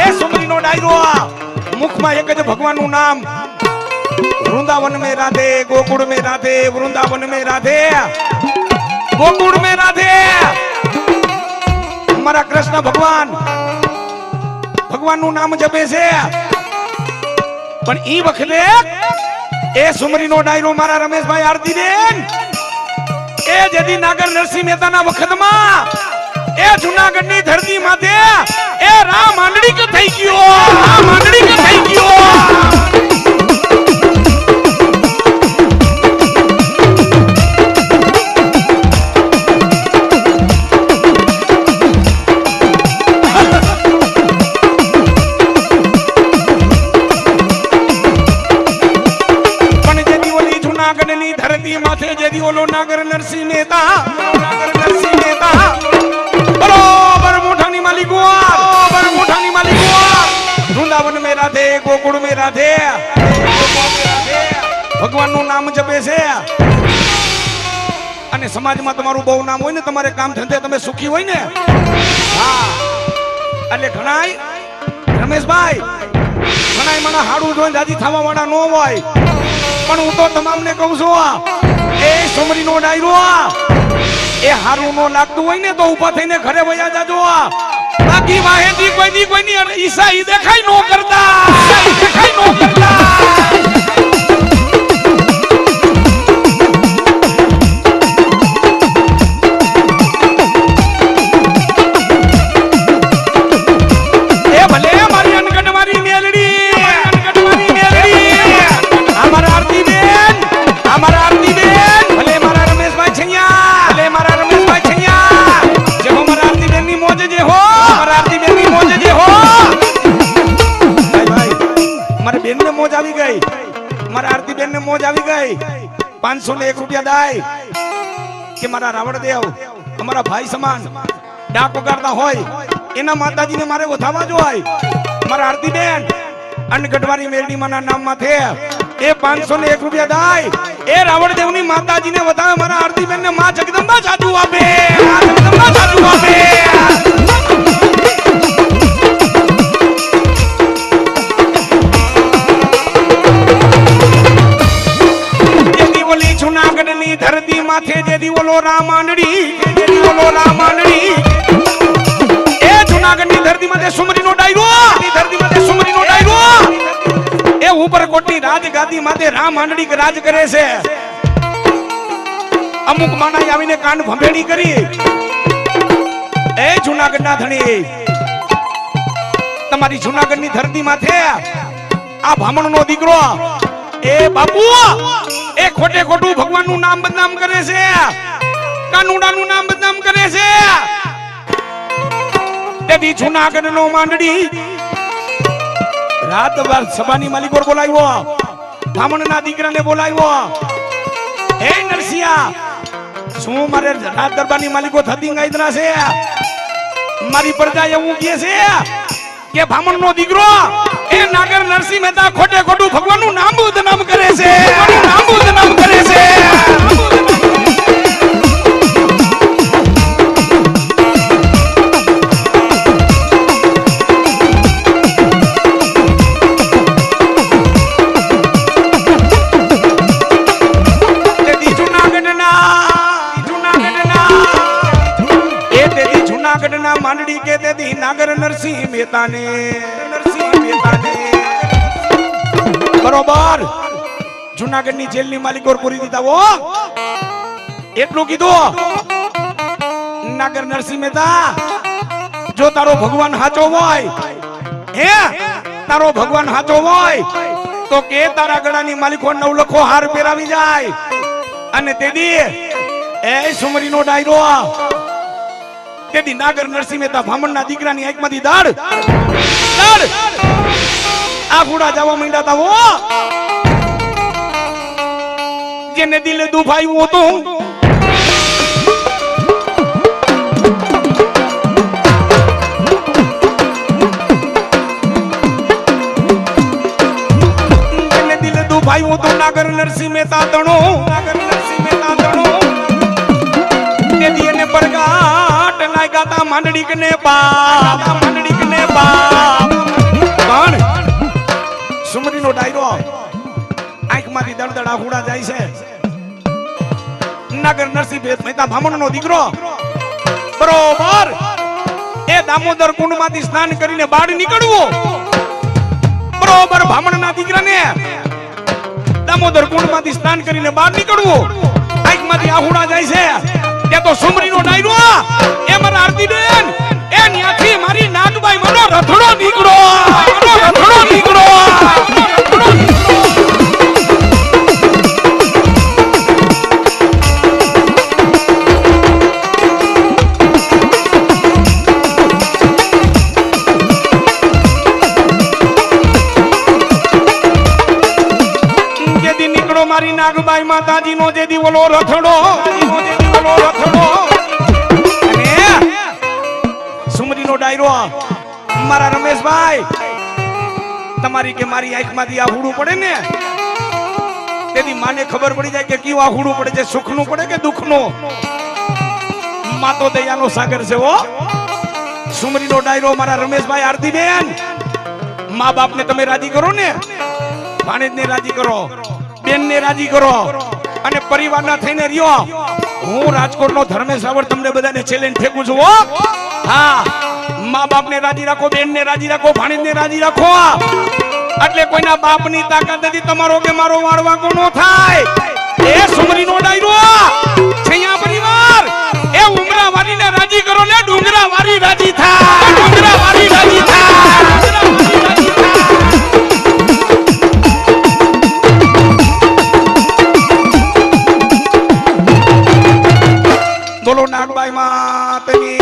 એ સુમરીનો ડાયરો મુખમાં એક જ ભગવાનનું નામ वृंदावन में राधे गोकुल में राधे वृंदावन में राधे गोकुल में राधे हमारा कृष्ण भगवान भगवान नु नाम जपे छे पण ई वखते ए सुमरी नो डायरो मारा रमेश भाई आरती बेन ए जदी नागर नरसिंह मेहता ना वखत मा ए जूनागढ़ नी धरती माथे ए राम आंधड़ी के થઈ ગયો राम आंधड़ी के થઈ ગયો नागर नरसिंह मेहता बरोबर मोठानी मालिक वृंदावन में राधे गोकुल में राधे भगवान नु नाम जपे छे अने समाज में तमारू बहु नाम होय ने तमारे काम धंधे तमे सुखी होय ने हां એટલે ઘણાય રમેશ ભાઈ ઘણાય મને હાડું જોઈને દાદી થાવા વાળા નો હોય પણ હું તો તમામને કહું છું ए सुमरी नो डायरो ए हारू नो लागतुं होय ने तो ऊभा थईने घरे वया जाजो बाकी वाहेदी कोई नी अरे ईसा ई देखाय नो करता ए भले मारी अनगढ़ मारी मेलड़ी हमारा आरती बेन हमारा आरती बेन मौज આવી ગઈ મારા આરતી બેન ને મોજ આવી ગઈ 501 રૂપિયા દાય કે મારા રાવણદેવ અમારા ભાઈ સમાન ડાક વગાડતા હોય એના માતાજીને મારે વધાવા જોય મારા આરતી બેન અનગઢવારી મેરડી માના નામ માથે એ 501 રૂપિયા દાય એ રાવણદેવની માતાજીને વધાવે મારા આરતી બેન ને માં જગદંબા સાધુ આપે धरती माथे जेदी बोलो राम आंधड़ी ए जूनागढ़ नी धरती माथे सुमरी नो डायरो ए ऊपर कोटी राजगादी माथे राम आंधड़ी के राज करे छे अमुक माना आवीने कान भंभेड़ी करी ए जूनागढ़ ना धणी तमारी जूनागढ़ नी धरती माथे आ भामण नो दीकरो ए बापू ए खोटे खोटू भगवान नु नाम बदनाम करे छे कानूडा नु नाम बदनाम करे छे तेदी जूनागढ़ नो मांडड़ी रात भर सभानी मालिक और बोलाव्यो ब्राह्मण ना दीकरा ने बोलाव्यो हे नरसिया શું મારે રાત દરબારની માલિકો થતી ગાયદરા છે મારી પ્રજા એવું કહે છે કે બ્રાહ્મણનો દીકરો એ નાગર નરસિંહ મહેતા ખોટે ખોટું ભગવાનનું નામ બદનામ કરે છે मांडड़ी के दे नागर नरसिंह मेहता ने बरोबर जूनागढ़ नी जेल नी मालिक और पूरी दीता वो एटलू कीधो नागर नरसिंह मेहता जो तारो भगवान हाचो होय हे तारो भगवान हाचो होय तो के तारा गळा नी मालिको 9 लखो हार पेरावी जाय अने तेदी ए सुमरी नो डायरो तेदी नागर नरसिंह मेहता ब्राह्मण ना दीकरा नी आंख मांथी दाड़ आगुड़ा जावा માંડ્યા તા वो जेने दिल दुभाયું तो जेने दिल दुभाયું तो नागर नरसिंह मेहता तणो तेदी ने परगाट लागा ता मांडड़ी कने पा સાગર નરસિંહ મહેતા બ્રાહ્મણનો દીકરો બરોબર એ દામોદર કુંડમાંથી સ્નાન કરીને બહાર નીકળવું બરોબર બ્રાહ્મણના દીકરાને દામોદર કુંડમાંથી સ્નાન કરીને બહાર નીકળવું આંખમાંથી આહુડા જાય છે કે તો સુમરીનો ડાયરો એ મારા આરતી બેન એ ન્યાથી મારી નાગબાઈ મનો રથડો નીકળો મારી નાગબાઈ માતાજી નો જે દીવલો રથડો અને સુમરીનો ડાયરો મારા રમેશભાઈ તમારી કે મારી આંખમાંથી આ હુડું પડે ને તેની માને ખબર પડી જાય કે કેવું આ હુડું પડે છે સુખનું પડે કે દુઃખનું માં તો દયાનો સાગર છે હો સુમરીનો ડાયરો મારા રમેશભાઈ આરતી બેન મા બાપને તમે રાજી કરો ને ભાણેજને રાજી કરો બેન ને રાજી કરો અને પરિવારના થઈને રહ્યો હું રાજકોટ નો ધર્મેશ રાવળ તમને બધાને ચેલેન્જ ફેંકું છું હા મા બાપ ને રાજી રાખો બેન ને રાજી રાખો ભાણેજ ને રાજી રાખો એટલે કોઈના બાપ ની તાકાત નથી તમારો કે મારો વાળવા કોનો થાય એ સુમરીનો ડાયરો છૈયા પરિવાર એ ઉમરા વારી ને રાજી કરો ને ડુંગરા વારી રાજી થાય ડુંગરા વારી રાજી થાય બોલો નાગબાઈ માતની